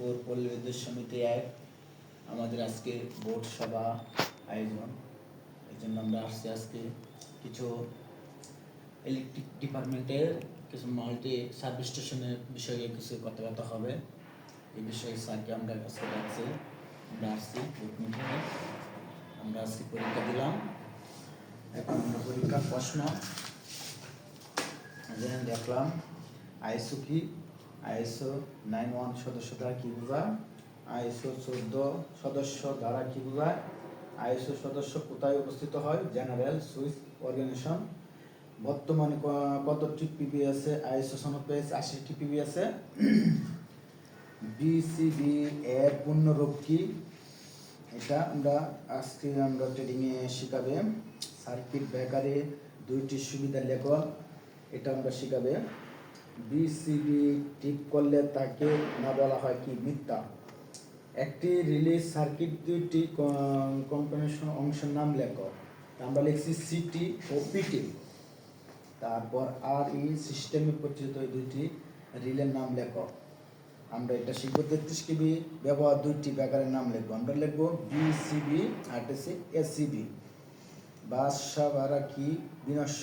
গাজীপুর পল্লী বিদ্যুৎ সমিতি এক আমাদের আজকে বোর্ড সভা আয়োজন। এই জন্য আমরা আসছি আজকে কিছু ইলেকট্রিক ডিপার্টমেন্টের কিছু মাল্টি সার্ভিস স্টেশনের বিষয়ে কিছু কথাবার্তা হবে। এই বিষয়ে স্যারকে আমরা আজকে ডাকছি, আমরা আসছি মিটিংয়ে। আমরা আজকে পরীক্ষা দিলাম। এখন আমরা পরীক্ষার প্রশ্ন দেখলাম। আইএসও কি? আইএসও 9-1 সদস্য দ্বারা কী বোঝায়? আইএসও 14 সদস্য দ্বারা কী বোঝায়? আইএসও সদস্য কোথায় উপস্থিত হয়? General Swiss organisation. বর্তমানে কতটি পিবি আছে? আইএসও সনদ পেয়েছে 80টি পিবি আছে। বিসিবি এর পূর্ণরূপ কি? এটা আজকে আমরা ট্রেডিংয়ে শিখাবে। সার্কিট ব্রেকারে 2টি সুবিধা লেখ, এটা আমরা শিখাবে। বিসিবি ঠিক করলে তাকে না বলা হয় কি? মিথ্যা। একটি রিলিজ সার্কিট 2টি কম্বিনেশন অংশের নাম লেখ, আমরা লিখছি সিটি ও পিটি। তারপর আর ই সিস্টেমে পরিচিত এই 2টি রিলের নাম লেখ। আমরা এটা শিখবো। 33 কেবি ব্যবহার 2টি ব্রেকারের নাম লিখবো। আমরা লিখবো বিসিবি আর এসিবি। বাদশা ভাড়া কি? বিনস্য